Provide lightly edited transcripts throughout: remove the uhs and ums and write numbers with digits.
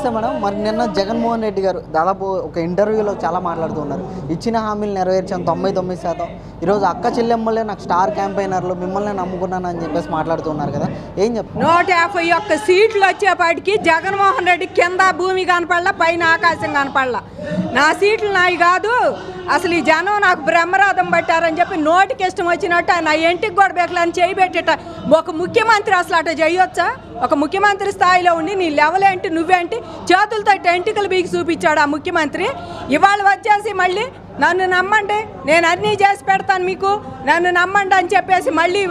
నమస్తే మేడం. మరి నిన్న జగన్మోహన్ రెడ్డి గారు దాదాపు ఒక ఇంటర్వ్యూలో చాలా మాట్లాడుతున్నారు. ఇచ్చిన హామీలు నెరవేర్చాను 99%. ఈరోజు అక్క చెల్లెమ్మలే నాకు స్టార్ క్యాంపెయినర్లు, మిమ్మల్ని నమ్ముకున్నానని చెప్పేసి మాట్లాడుతున్నారు కదా, ఏం చెప్తారు? 151 సీట్లు వచ్చేపాటికి జగన్మోహన్ రెడ్డి కింద భూమి కనపడలా, పైన ఆకాశం కనపడలా. నా సీట్లు నాయి కాదు, అసలు ఈ జనం నాకు బ్రహ్మరాధం పట్టారని చెప్పి నోటికి ఇష్టం వచ్చినట్టు నా ఇంటికి కూడా బేకలని చేయబెట్టేట ఒక ముఖ్యమంత్రి అసలు అట్లా చేయొచ్చా? ఒక ముఖ్యమంత్రి స్థాయిలో ఉండి నీ లెవెల్ ఏంటి, నువ్వేంటి, చేతులతో ఎంటికలు బీకి చూపించాడు ఆ ముఖ్యమంత్రి. ఇవాళ వచ్చేసి మళ్ళీ నన్ను నమ్మండి, నేను అన్నీ చేసి పెడతాను మీకు, నన్ను నమ్మండి అని చెప్పేసి మళ్ళీ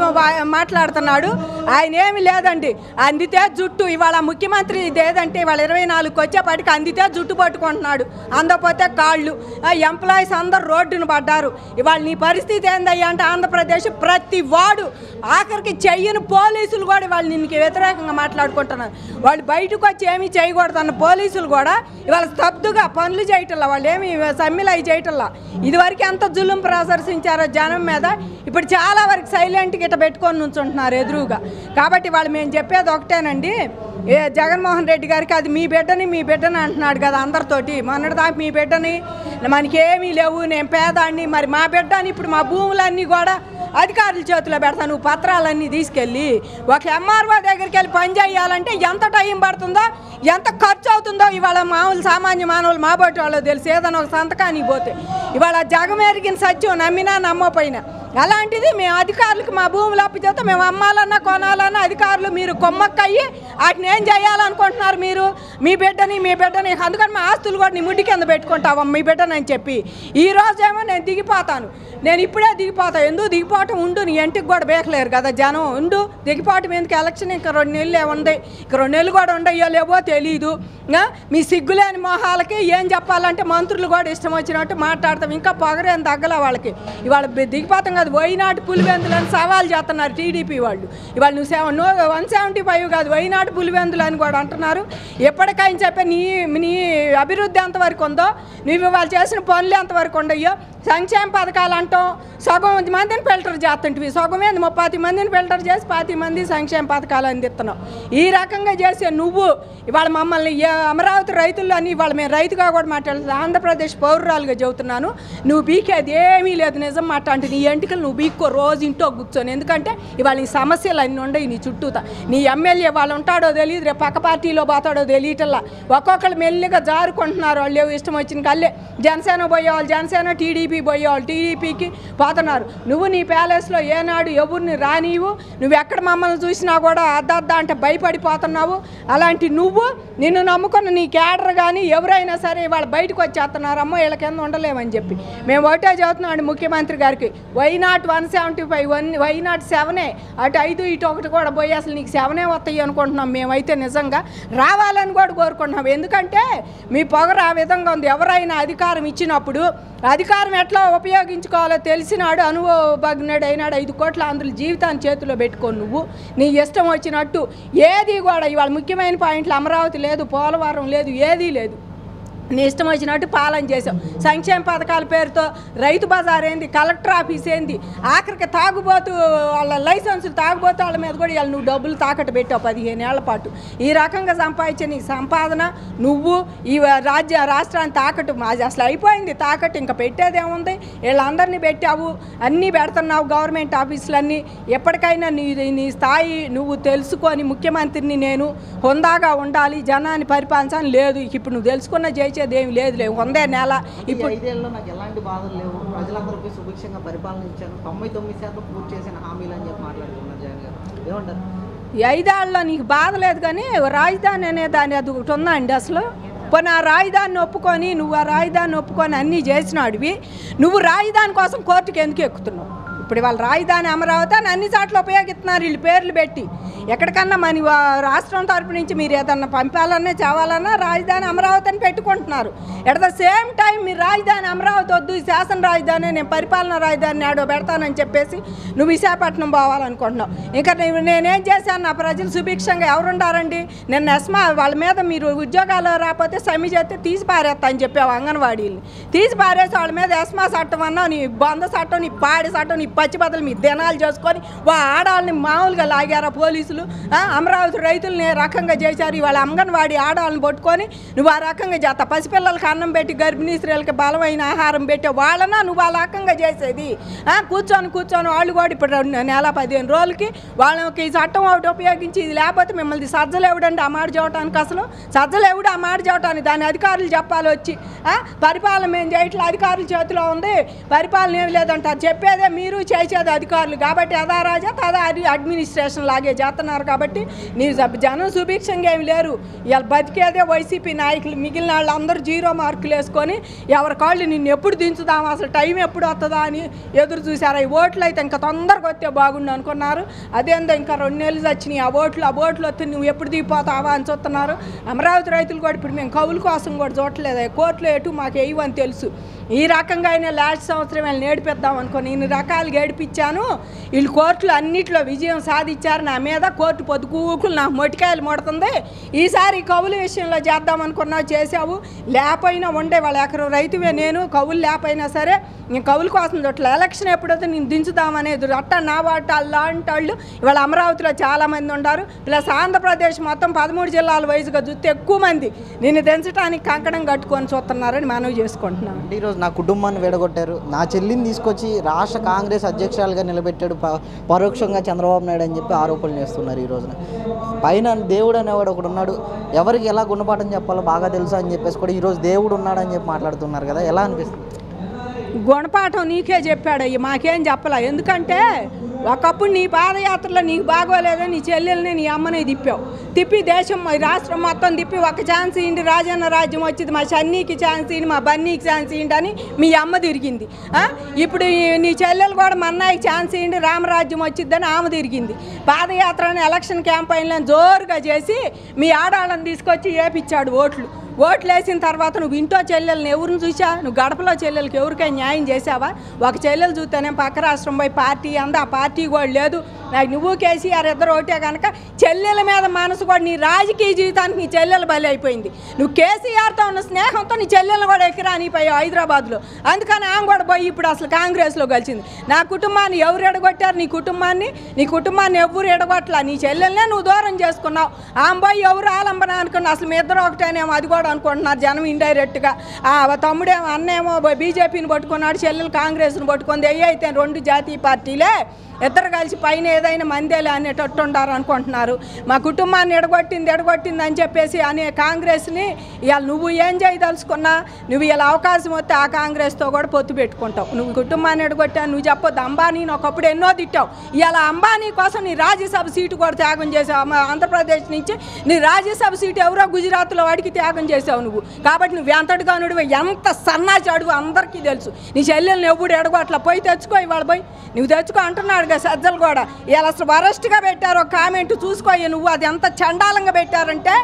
మాట్లాడుతున్నాడు. ఆయన ఏమి లేదండి, అందితే జుట్టు. ఇవాళ ముఖ్యమంత్రి ఇదేదంటే ఇవాళ 24కి వచ్చేపాటికి అందితే జుట్టు పట్టుకుంటున్నాడు, అందకపోతే కాళ్ళు. ఎంప్లాయీస్ అందరు రోడ్డును పడ్డారు. ఇవాళ నీ పరిస్థితి ఏందయ్యా అంటే ఆంధ్రప్రదేశ్ ప్రతి వాడు ఆఖరికి చెయ్యని పోలీసులు కూడా ఇవాళ నిన్నుకి వ్యతిరేకంగా మాట్లాడుకుంటున్నారు. వాళ్ళు బయటకు వచ్చి ఏమీ చేయకూడదన్న పోలీసులు కూడా ఇవాళ స్తబ్దుగా పనులు చేయటల్లా, వాళ్ళు ఏమి సమ్మెలు అవి చేయటల్లా. ఇదివరకు ఎంత జులుం ప్రదర్శించారో జనం మీద, ఇప్పుడు చాలా వరకు సైలెంట్గా ఇట్లా పెట్టుకొని నుంచుంటున్నారు ఎదురుగా. కాబట్టి వాళ్ళు మేము చెప్పేది ఒకటేనండి, జగన్మోహన్ రెడ్డి గారికి అది మీ బిడ్డని అంటున్నాడు కదా అందరితోటి. మొన్నటిదాకా మీ బిడ్డని, మనకేమీ లేవు, నేను పేదాన్ని, మరి మా బిడ్డని ఇప్పుడు మా భూములన్నీ కూడా అధికారుల చేతిలో పెడతాను, నువ్వు పత్రాలన్నీ తీసుకెళ్ళి. ఒక ఎంఆర్ఓ దగ్గరికి వెళ్ళి పని చేయాలంటే ఎంత టైం పడుతుందో, ఎంత ఖర్చు అవుతుందో ఇవాళ మామూలు సామాన్య మానవులు మా బట్టి వాళ్ళు తెలుసు. ఏదైనా ఒక సంతకానికి పోతే ఇవాళ జగమెరిగిన సత్యం నమ్మినా నమ్మపోయినా. అలాంటిది మేము అధికారులకు మా భూములు అప్పచేస్తే మేము అమ్మాలన్నా కొనాలన్నా అధికారులు మీరు కొమ్మక్కయ్యి వాటిని ఏం చేయాలనుకుంటున్నారు మీరు? మీ బిడ్డని అందుకని మా ఆస్తులు కూడా నీ ముడ్డి కింద పెట్టుకుంటావా మీ బిడ్డని అని చెప్పి. ఈరోజేమో నేను దిగిపోతాను, నేను ఇప్పుడే దిగిపోతాను. ఎందుకు దిగిపోవటం ఉండు, నీ ఇంటికి కూడా బేకలేరు కదా జనం, ఉండు దిగిపోవటం ఎందుకు? ఎలక్షన్ ఇంకా 2 నెలలే ఉంది, ఇంకా 2 నెలలు కూడా ఉండయో లేవో తెలీదు. మీ సిగ్గులేని మొహాలకి ఏం చెప్పాలంటే మంత్రులు కూడా ఇష్టం వచ్చినట్టు మాట్లాడతాం. ఇంకా పొగరేం తగ్గల వాళ్ళకి. ఇవాళ దిగిపోతాం కాదు, వైనాటి పులివెందులని సవాల్ చేస్తున్నారు టీడీపీ వాళ్ళు. ఇవాళ నువ్వు 175 కాదు, వైనాటి పులివెందులు అని కూడా అంటున్నారు. ఎప్పటికైనా చెప్పే నీ అభివృద్ధి ఎంతవరకు ఉందో, నువ్వు ఇవాళ చేసిన పనులు ఎంతవరకు ఉండయో. సంక్షేమ పథకాలు అంటాం, సగం మందిని ఫిల్టర్ చేస్తుంటివి, సగం 30 మందిని ఫిల్టర్ చేసి 10 మంది సంక్షేమ పథకాలు అందిస్తున్నావు. ఈ రకంగా చేసే నువ్వు ఇవాళ మమ్మల్ని అమరావతి రైతుల్లో అని ఇవాళ మేము రైతుగా కూడా మాట్లాడుతున్నాను, ఆంధ్రప్రదేశ్ పౌరురాలుగా చెబుతున్నాను. నువ్వు బీకేది ఏమీ లేదు, నిజం మాట్లాంటి నీ ఎంటికలు నువ్వు బీక్కో రోజు ఇంట్లో కూర్చొని. ఎందుకంటే ఇవాళ నీ సమస్యలు అన్నీ ఉండవు నీ చుట్టూతా. నీ ఎమ్మెల్యే వాళ్ళు ఉంటాడో తెలియదు, రేపు పక్క పార్టీలో పోతాడో తెలియటల్లా. ఒక్కొక్కరు మెల్లిగా జారుకుంటున్నారు, వాళ్ళు ఇష్టం వచ్చిన కళ్ళే. జనసేన పోయేవాళ్ళు జనసేన, టీడీపీ పోయేవాళ్ళు టీడీపీకి పోతున్నారు. నువ్వు నీ ప్యాలెస్లో ఏనాడు ఎవరిని రానివు, నువ్వు ఎక్కడ మమ్మల్ని చూసినా కూడా అద్దద్దా అంటే భయపడిపోతున్నావు. అలాంటి నువ్వు నిన్ను నమ్ముకున్న నీ క్యాడర్ కానీ ఎవరైనా సరే ఇవాళ బయటకు వచ్చేస్తున్నారు, అమ్మో వీళ్ళ కింద ఉండలేమని చెప్పి. మేము ఒకటే చదువుతున్నాం ముఖ్యమంత్రి గారికి, వైనాట్ 175, వైనాట్ 7 అటు 5 ఇటు 1 కూడా పోయి అసలు నీకు 7 వస్తాయి అనుకుంటున్నాం మేమైతే. నిజంగా రావాలని కూడా కోరుకుంటున్నాం. ఎందుకంటే మీ పొగరు ఆ విధంగా ఉంది. ఎవరైనా అధికారం ఇచ్చినప్పుడు అధికారం ఎట్లా ఉపయోగించుకోవాలో తెలిసినాడు, అనుభవజ్ఞుడు అయినాడు. 5 కోట్ల ఆంధ్రుల జీవితాన్ని చేతిలో పెట్టుకొని నువ్వు నీ ఇష్టం వచ్చినట్టు ఏది కూడా ఇవాళ ముఖ్యమైన పాయింట్లు అమరావతి లేదు, పోలవరం లేదు, ఏదీ లేదు. నీ ఇష్టం వచ్చినట్టు పాలన చేసావు. సంక్షేమ పథకాల పేరుతో రైతు బజార్ ఏంది, కలెక్టర్ ఆఫీస్ ఏంది, ఆఖరికి తాగుబోతు వాళ్ళ లైసెన్సులు తాగుబోతు వాళ్ళ మీద కూడా ఇవాళ నువ్వు డబ్బులు తాకట్టు పెట్టావు 15 ఏళ్ల పాటు. ఈ రకంగా సంపాదించే నీ సంపాదన నువ్వు ఈ రాష్ట్రాన్ని తాకట్టు మాది అసలు అయిపోయింది. తాకట్టు ఇంకా పెట్టేదేముంది? వీళ్ళందరినీ పెట్టావు, అన్నీ పెడుతున్నావు గవర్నమెంట్ ఆఫీసులన్నీ. ఎప్పటికైనా నీ స్థాయి నువ్వు తెలుసుకొని ముఖ్యమంత్రిని నేను హుందాగా ఉండాలి, జనాన్ని పరిపాలించాలని లేదు. ఇప్పుడు నువ్వు తెలుసుకున్న ఏమి లేదు 100 నెల. ఇప్పుడు 5 ఏళ్ళలో నాకు ఎలాంటి బాధలు లేవు, ప్రజలందరికీ సుభిక్షంగా పరిపాలన ఇచ్చాను, 99% పూర్తి చేసిన హామీలు అని చెప్పి మాట్లాడుతున్నారు జగన్ గారు, ఏమంటారు? ఈ 5 ఏళ్ళలో నీకు బాధ లేదు, కానీ రాజధాని అనే దాని అది ఒకటి ఉందా అండి అసలు? పోనీ ఆ రాజధానిని ఒప్పుకొని నువ్వు ఆ రాజధానిని ఒప్పుకొని అన్నీ చేసినాడివి, నువ్వు రాజధాని కోసం కోర్టుకు ఎందుకు ఎక్కుతున్నావు? ఇప్పుడు వాళ్ళ రాజధాని అమరావతి అని అన్ని చోట్ల ఉపయోగిస్తున్నారు వీళ్ళు పేర్లు పెట్టి. ఎక్కడికన్నా మన రాష్ట్రం తరపు నుంచి మీరు ఏదన్నా పంపాలన్నా చావాలన్నా రాజధాని అమరావతి అని పెట్టుకుంటున్నారు. ఎట్ ద సేమ్ టైం మీరు రాజధాని అమరావతి వద్దు, శాసన రాజధాని, నేను పరిపాలన రాజధాని ఆడో పెడతానని చెప్పేసి నువ్వు విశాఖపట్నం పోవాలనుకుంటున్నావు. ఇంకా నేనేం చేశాను, నా ప్రజలు సుభిక్షంగా ఎవరుండారండి? నేను ఎస్మా వాళ్ళ మీద మీరు ఉద్యోగాలు రాకపోతే సమ్మె చేస్తే తీసి పారేస్తా అని చెప్పావు. అంగన్వాడీని తీసి పారేసి వాళ్ళ మీద ఎస్మా చట్టం అన్నావు, నీ బంద చట్టం, నీ పాడి చట్టం, నీ పచ్చిబద్దలు మీ దినాలు చేసుకొని ఆడవాళ్ళని మామూలుగా లాగారా పోలీసులు? అమరావతి రైతులని ఏ రకంగా చేశారు? ఇవాళ అంగన్వాడీ ఆడవాళ్ళని పట్టుకొని నువ్వు ఆ రకంగా చేస్తా. పసిపిల్లలకి అన్నం పెట్టి గర్భిణీ స్త్రీలకి బలమైన ఆహారం పెట్టే వాళ్ళనా నువ్వు ఆ రకంగా చేసేది? కూర్చొని వాళ్ళు కూడా ఇప్పుడు నెల 15 రోజులకి వాళ్ళకి ఈ చట్టం ఒకటి ఉపయోగించి ఇది లేకపోతే మిమ్మల్ని సజ్జలేవుడండి ఆ మాట చెప్పడానికి. అసలు సజ్జలేవుడు ఆ మాట చెప్పడానికి దాని అధికారులు చెప్పాలి వచ్చి. పరిపాలన మేము చేయట్లేదు, అధికారుల చేతిలో ఉంది, పరిపాలన ఏమి లేదంటారు. చెప్పేదే మీరు, చేసేది అధికారులు. కాబట్టి అదా రాజా తదా అడ్మినిస్ట్రేషన్ లాగే చేస్తున్నారు. కాబట్టి నీ జనం సుభిక్షంగా ఏమి లేరు. ఇలా బతికేదే వైసీపీ నాయకులు. మిగిలిన వాళ్ళు అందరూ 0 మార్కులు వేసుకొని ఎవరి కాళ్ళు నిన్ను ఎప్పుడు దించుదాం, అసలు టైం ఎప్పుడు వస్తుందా అని ఎదురు చూశారు. ఈ ఓట్లు అయితే ఇంకా తొందరగా వస్తే బాగుండు అనుకున్నారు. అదేందో ఇంకా 2 నెలలు వచ్చినాయి ఆ ఓట్లు వస్తే నువ్వు ఎప్పుడు దిగిపోతావా అని చూస్తున్నారు. అమరావతి రైతులు కూడా ఇప్పుడు మేము కవుల కోసం కూడా చూడట్లేదు. కోర్టులో ఎటు మాకు వేయవని తెలుసు. ఈ రకంగా అయినా లాస్ట్ సంవత్సరం వీళ్ళని ఏడిపిద్దాం అనుకుని ఇన్ని రకాలుగా ఏడిపించాను. వీళ్ళు కోర్టులు అన్నింటిలో విజయం సాధించారు. నా మీద కోర్టు పొద్దుకూకులు నాకు మొటికాయలు ముడుతుంది. ఈసారి కవుల విషయంలో చేద్దాం అనుకున్నావు, చేసావు. లేకపోయినా ఉండే వాళ్ళ ఎకరం రైతువే నేను. కవులు లేకపోయినా సరే నేను కవుల కోసం చూడట్లే. ఎలక్షన్ ఎప్పుడైతే నేను దించుదామనేది అట్ట నా వాటి అలాంటి వాళ్ళు ఇవాళ అమరావతిలో చాలామంది ఉన్నారు. ప్లస్ ఆంధ్రప్రదేశ్ మొత్తం 13 జిల్లాల వైజ్గా చూస్తే ఎక్కువ మంది నిన్ను దించడానికి కంకణం కట్టుకొని చూస్తున్నారని మనవి చేసుకుంటున్నాను. ఈరోజు నా కుటుంబాన్ని విడగొట్టారు, నా చెల్లిని తీసుకొచ్చి రాష్ట్ర కాంగ్రెస్ అధ్యక్షురాలుగా నిలబెట్టాడు పరోక్షంగా చంద్రబాబు నాయుడు అని చెప్పి ఆరోపణలు చేస్తున్నారు. ఈ రోజున పైన దేవుడు అనేవాడు ఒకడు ఉన్నాడు, ఎవరికి ఎలా గుణపాఠం చెప్పాలో బాగా తెలుసు అని చెప్పేసి కూడా ఈరోజు దేవుడు ఉన్నాడని చెప్పి మాట్లాడుతున్నారు కదా, ఎలా అనిపిస్తుంది? గుణపాఠం నీకే చెప్పాడు, అయ్యి మాకేం చెప్పలే. ఎందుకంటే ఒకప్పుడు నీ పాదయాత్రలో నీకు బాగోలేదని నీ చెల్లెల్ని నీ అమ్మని తిప్పి దేశం రాష్ట్రం మొత్తం తిప్పి ఒక ఛాన్స్ ఇండి రాజన్న రాజ్యం వచ్చింది, మా షన్నీకి ఛాన్స్ ఇండి, మా బన్నీకి ఛాన్స్ ఇండి అని మీ అమ్మ తిరిగింది. ఇప్పుడు నీ చెల్లెలు కూడా మన్నాయికి ఛాన్స్ ఇండి రామరాజ్యం వచ్చిందని ఆమె తిరిగింది. పాదయాత్రని ఎలక్షన్ క్యాంపెయిన్లను జోరుగా చేసి మీ ఆడవాళ్ళని తీసుకొచ్చి ఏపిచ్చాడు ఓట్లు వేసిన తర్వాత నువ్వు ఇంట్లో చెల్లెలను ఎవరిని చూసా? నువ్వు గడపలో చెల్లెలకి ఎవరికైనా న్యాయం చేసావా? ఒక చెల్లెలు చూస్తేనే పక్క రాష్ట్రం పోయి పార్టీ అంది, ఆ పార్టీ కూడా లేదు. నాకు నువ్వు కేసీఆర్ ఇద్దరు ఒకటే కనుక చెల్లెల మీద మనసు కూడా నీ రాజకీయ జీవితానికి నీ చెల్లెలు బలి అయిపోయింది. నువ్వు కేసీఆర్తో ఉన్న స్నేహంతో నీ చెల్లెలు కూడా ఎక్కిరానిపోయావు హైదరాబాద్లో. అందుకని ఆమె కూడా పోయి ఇప్పుడు అసలు కాంగ్రెస్లో కలిసింది. నా కుటుంబాన్ని ఎవరు ఎడగొట్టారు? నీ కుటుంబాన్ని ఎవరు ఎడగొట్టలా. నీ చెల్లెలనే నువ్వు దూరం చేసుకున్నావు. ఆమె పోయి ఎవరు ఆలంబన అనుకున్నా. అసలు మీ ఇద్దరు ఒకటేనేమో అది కూడా అనుకుంటున్నారు జనం ఇండైరెక్ట్గా. తమ్ముడేమో అన్నేమో బీజేపీని పట్టుకున్నాడు, చెల్లెలు కాంగ్రెస్ను పట్టుకుంది. అయితే 2 జాతీయ పార్టీలే ఇద్దరు కలిసి పైన ఏదైనా మందేలే అనేటట్టు ఉండారు అనుకుంటున్నారు. మా కుటుంబాన్ని ఎడగొట్టింది అని చెప్పేసి అనే కాంగ్రెస్ని ఇవాళ నువ్వు ఏం చేయదలుచుకున్నా నువ్వు ఇలా అవకాశం వస్తే ఆ కాంగ్రెస్తో కూడా పొత్తు పెట్టుకుంటావు. నువ్వు కుటుంబాన్ని ఎడగొట్టా నువ్వు చెప్పొద్దు. అంబానీని ఒకప్పుడు ఎన్నో తిట్టావు. ఇవాళ అంబానీ కోసం నీ రాజ్యసభ సీటు కూడా త్యాగం చేసావు. ఆంధ్రప్రదేశ్ నుంచి నీ రాజ్యసభ సీటు ఎవరో గుజరాత్లో వాడికి త్యాగం చేసావు నువ్వు. కాబట్టి నువ్వు ఎంతటిగా నువ్వు ఎంత సన్నాచాడు అందరికీ తెలుసు. నీ చెల్లెల్ని ఎప్పుడు ఎడగొట్లా. పోయి తెచ్చుకో, ఇవాళ పోయి నువ్వు తెచ్చుకో అంటున్నాడు సజ్జలు కూడా. ఇలా అసలు వరస్ట్గా పెట్టారు కామెంట్ చూసుకో. నువ్వు అది ఎంత చండాలంగా పెట్టారంటే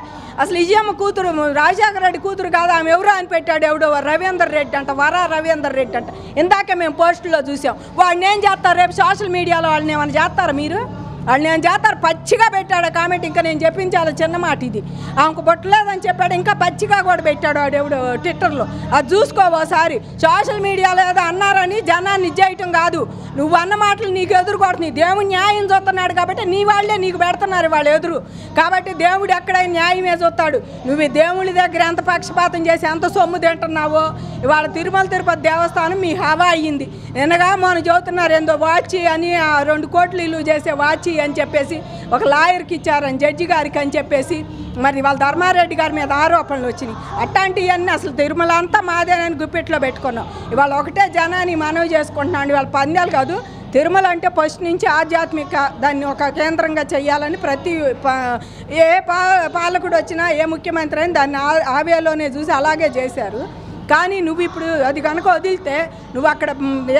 అసలు ఇజమ్మ కూతురు రాజశేఖర రెడ్డి కూతురు కాదు ఆమె ఎవరో అని పెట్టాడు. ఎవడో రవీందర్ రెడ్డి అంట, రవీందర్ రెడ్డి అంట. ఇందాక మేము పోస్టులో చూసాం. వాడిని ఏం చేస్తారు రేపు సోషల్ మీడియాలో? వాళ్ళని ఏమైనా చేస్తారా మీరు? వాళ్ళు నేను చేస్తారు పచ్చిగా పెట్టాడు కామెంట్. ఇంకా నేను చెప్పించాలి చిన్న మాట ఇది. ఆమెకు బొట్టలేదని చెప్పాడు, ఇంకా పచ్చిగా కూడా పెట్టాడు వాడు ఎవడు ట్విట్టర్లో. అది చూసుకోవోసారి. సోషల్ మీడియాలో ఏదో అన్నారని జనాన్ని చేయటం కాదు. నువ్వు అన్న మాటలు నీకు ఎదురు కొడుతుంది. దేవుడు న్యాయం చూస్తున్నాడు కాబట్టి నీ వాళ్ళే నీకు పెడుతున్నారు వాళ్ళు ఎదురు. కాబట్టి దేవుడు ఎక్కడైనా న్యాయమే చూస్తాడు. నువ్వు దేవుడి దగ్గర ఎంత పక్షపాతం చేసి ఎంత సొమ్ము తింటున్నావో. ఇవాళ తిరుపతి దేవస్థానం మీ హవా అయ్యింది. నిన్నగా మనం చదువుతున్నారు ఏందో వాచి అని 2 కోట్లు ఇల్లు చేసే వాచి అని చెప్పేసి ఒక లాయర్కి ఇచ్చారని జడ్జి గారికి అని చెప్పేసి మరి వాళ్ళ ధర్మారెడ్డి గారి మీద ఆరోపణలు వచ్చినాయి. అట్లాంటివన్నీ అసలు తిరుమల అంతా మాదేనని గుప్పెట్లో పెట్టుకున్నాం. ఇవాళ ఒకటే జనాన్ని మనవి చేసుకుంటున్నాను. ఇవాళ పందాలు కాదు, తిరుమల అంటే ఫస్ట్ నుంచి ఆధ్యాత్మిక దాన్ని ఒక కేంద్రంగా చేయాలని ప్రతి ఏ పాలకుడు వచ్చినా ఏ ముఖ్యమంత్రి అయినా దాన్ని ఆవేలోనే చూసి అలాగే చేశారు. కానీ నువ్వు ఇప్పుడు అది కనుక వదిలితే నువ్వు అక్కడ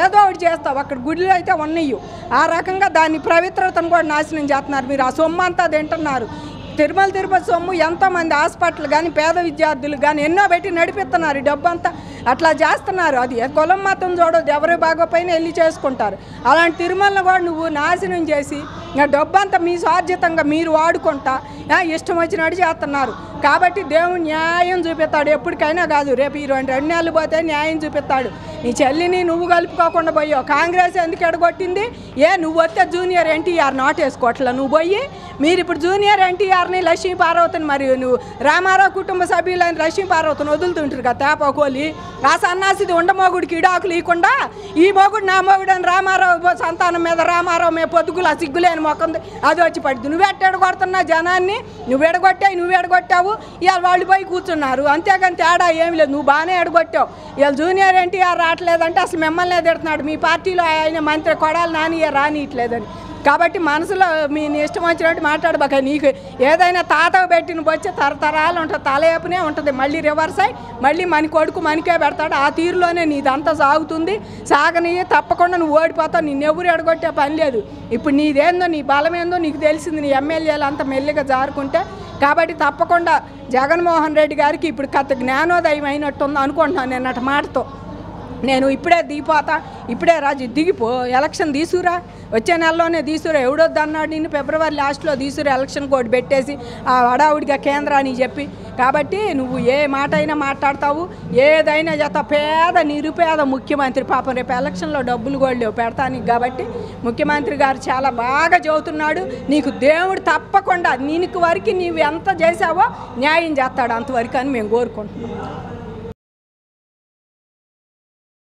ఏదో ఒకటి చేస్తావు. అక్కడ గుడిలో అయితే ఉన్నయ్యు ఆ రకంగా దాని పవిత్రతను కూడా నాశనం చేస్తున్నారు మీరు. ఆ సొమ్ము అంతా తింటున్నారు. తిరుపతి సొమ్ము ఎంతోమంది హాస్పిటల్ కానీ పేద విద్యార్థులు కానీ ఎన్నో పెట్టి నడిపిస్తున్నారు. డబ్బు అంతా అట్లా చేస్తున్నారు. అది కులం మతం చూడదు, ఎవరు బాగోపోయినా వెళ్ళి చేసుకుంటారు. అలాంటి తిరుమలను కూడా నువ్వు నాశనం చేసి డబ్బు అంతా మీ స్వార్జితంగా మీరు వాడుకుంటా ఇష్టం వచ్చినట్టు చేస్తున్నారు. కాబట్టి దేవుడు న్యాయం చూపిస్తాడు ఎప్పటికైనా కాదు, రేపు ఈ 2 నెలలు పోతే న్యాయం చూపిస్తాడు. నీ చెల్లిని నువ్వు కలుపుకోకుండా పోయావు. కాంగ్రెస్ ఎందుకు ఎడగొట్టింది? నువ్వు వస్తే జూనియర్ ఎన్టీఆర్ నాటేసుకోవట్లా నువ్వు పోయి. మీరు ఇప్పుడు జూనియర్ ఎన్టీఆర్ని లక్ష్మీపార్వతిని మరియు నువ్వు రామారావు కుటుంబ సభ్యులని లక్ష్మీపార్వతిని వదులుతుంటారు కదా తేపకోలి. ఆ సన్నాసిది ఉండమోగుడికి ఇడాకులు ఇవ్వకుండా ఈ మొగుడు నా మొగుడు అని రామారావు సంతానం మీద రామారావు మీద పొద్దుగులు ఆ సిగ్గులేని మొక్కంది అది వచ్చి పడుతుంది. నువ్వు ఎడగొడుతున్నావు జనాన్ని, నువ్వు ఎడగొట్టావు. ఇవాళ వాళ్ళు పోయి కూర్చున్నారు, అంతేగాని తేడా ఏమి లేదు. నువ్వు బాగానే ఎడగొట్టావు. ఇవాళ జూనియర్ ఎన్టీఆర్ రావట్లేదంటే అసలు మిమ్మల్ని తిడుతున్నాడు. మీ పార్టీలో ఆయన మంత్రి కొడాలి నాని రానియట్లేదని. కాబట్టి మనసులో మీ ఇష్టం వచ్చినట్టు మాట్లాడబాక. నీకు ఏదైనా తాతకు పెట్టిన వచ్చి తరతరాలు ఉంటుంది, తలయేపునే ఉంటుంది. మళ్ళీ రివర్స్ అయ్యి మళ్ళీ మన కొడుకు మనకే పెడతాడు. ఆ తీరులోనే నీదంతా సాగుతుంది. సాగని తప్పకుండా నువ్వు ఓడిపోతావు. నిన్నెవరు ఎడగొట్టే పని లేదు. ఇప్పుడు నీదేందో నీ బలమేందో నీకు తెలిసింది. నీ ఎమ్మెల్యేలు అంతా మెల్లిగా జారుకుంటే. కాబట్టి తప్పకుండా జగన్మోహన్ రెడ్డి గారికి ఇప్పుడు కథ జ్ఞానోదయం అయినట్టుంది అనుకుంటున్నాను నిన్నటి మాటతో. నేను ఇప్పుడే దిగిపోతా, ఇప్పుడే రాజు దిగిపో, ఎలక్షన్ తీసుకురా, వచ్చే నెలలోనే తీసుకురా. ఎవడొద్దు అన్నాడు నిన్ను? ఫిబ్రవరి లాస్ట్లో తీసుకురా ఎలక్షన్ కోడ్ పెట్టేసి ఆ హడావుడిగా కేంద్రాన్ని చెప్పి. కాబట్టి నువ్వు ఏ మాట అయినా మాట్లాడతావు, ఏదైనా చేత పేద నిరుపేద ముఖ్యమంత్రి పాపం రేపు ఎలక్షన్లో డబ్బులు కూడా లేవు పెడతానికి. కాబట్టి ముఖ్యమంత్రి గారు చాలా బాగా చదువుతున్నాడు. నీకు దేవుడు తప్పకుండా నీకు వరకు నీవు ఎంత చేసావో న్యాయం చేస్తాడు అంతవరకు అని మేము కోరుకుంటున్నాం.